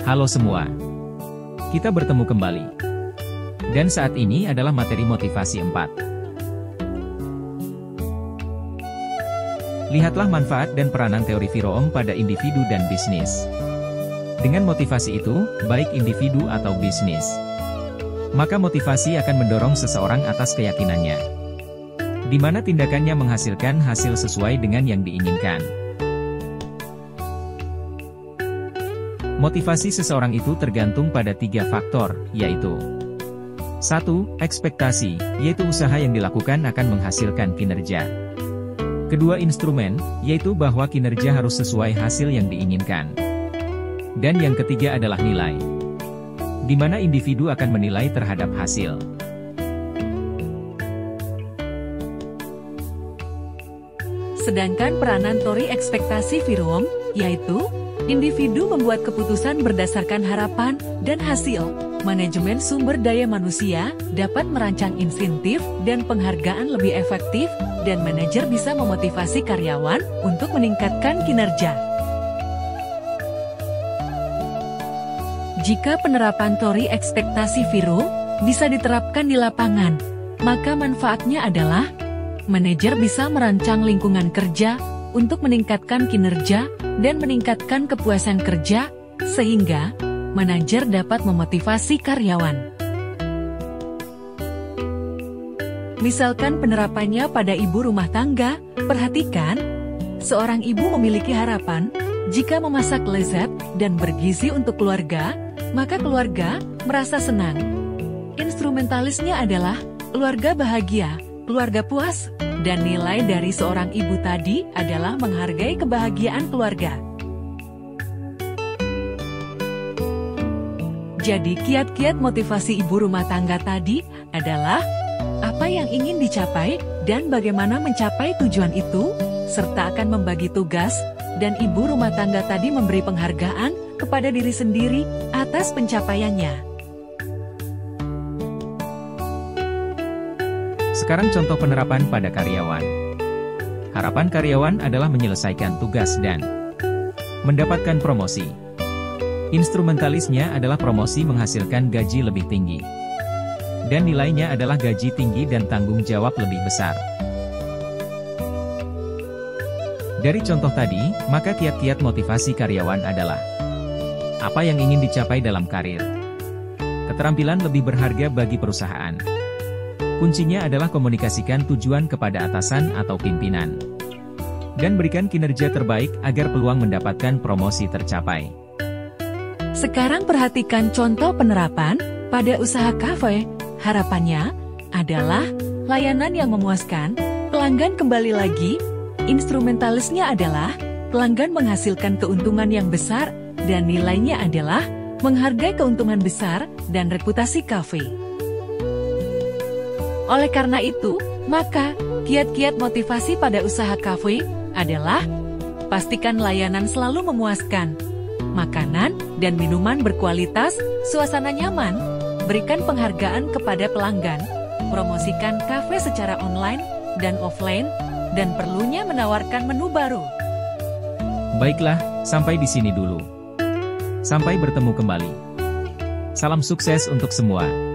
Halo semua. Kita bertemu kembali. Dan saat ini adalah materi motivasi 4. Lihatlah manfaat dan peranan teori Viroom pada individu dan bisnis. Dengan motivasi itu, baik individu atau bisnis, maka motivasi akan mendorong seseorang atas keyakinannya, di mana tindakannya menghasilkan hasil sesuai dengan yang diinginkan. Motivasi seseorang itu tergantung pada 3 faktor, yaitu 1. Ekspektasi, yaitu usaha yang dilakukan akan menghasilkan kinerja. Kedua, instrumen, yaitu bahwa kinerja harus sesuai hasil yang diinginkan. Dan yang ketiga adalah nilai, di mana individu akan menilai terhadap hasil. Sedangkan peranan teori ekspektasi Viroom, yaitu individu membuat keputusan berdasarkan harapan dan hasil. Manajemen sumber daya manusia dapat merancang insentif dan penghargaan lebih efektif, dan manajer bisa memotivasi karyawan untuk meningkatkan kinerja. Jika penerapan teori ekspektasi Viroom bisa diterapkan di lapangan, maka manfaatnya adalah manajer bisa merancang lingkungan kerja untuk meningkatkan kinerja dan meningkatkan kepuasan kerja, sehingga manajer dapat memotivasi karyawan. Misalkan penerapannya pada ibu rumah tangga, perhatikan, seorang ibu memiliki harapan, jika memasak lezat dan bergizi untuk keluarga, maka keluarga merasa senang. Instrumentalisnya adalah keluarga bahagia, keluarga puas, dan nilai dari seorang ibu tadi adalah menghargai kebahagiaan keluarga. Jadi kiat-kiat motivasi ibu rumah tangga tadi adalah apa yang ingin dicapai dan bagaimana mencapai tujuan itu, serta akan membagi tugas, dan ibu rumah tangga tadi memberi penghargaan kepada diri sendiri atas pencapaiannya. Sekarang contoh penerapan pada karyawan. Harapan karyawan adalah menyelesaikan tugas dan mendapatkan promosi. Instrumentalisnya adalah promosi menghasilkan gaji lebih tinggi. Dan nilainya adalah gaji tinggi dan tanggung jawab lebih besar. Dari contoh tadi, maka kiat-kiat motivasi karyawan adalah apa yang ingin dicapai dalam karir. Keterampilan lebih berharga bagi perusahaan. Kuncinya adalah komunikasikan tujuan kepada atasan atau pimpinan, dan berikan kinerja terbaik agar peluang mendapatkan promosi tercapai. Sekarang perhatikan contoh penerapan pada usaha kafe. Harapannya adalah layanan yang memuaskan, pelanggan kembali lagi. Instrumentalisnya adalah pelanggan menghasilkan keuntungan yang besar, dan nilainya adalah menghargai keuntungan besar dan reputasi kafe. Oleh karena itu, maka kiat-kiat motivasi pada usaha kafe adalah pastikan layanan selalu memuaskan, makanan dan minuman berkualitas, suasana nyaman, berikan penghargaan kepada pelanggan, promosikan kafe secara online dan offline, dan perlunya menawarkan menu baru. Baiklah, sampai di sini dulu. Sampai bertemu kembali. Salam sukses untuk semua.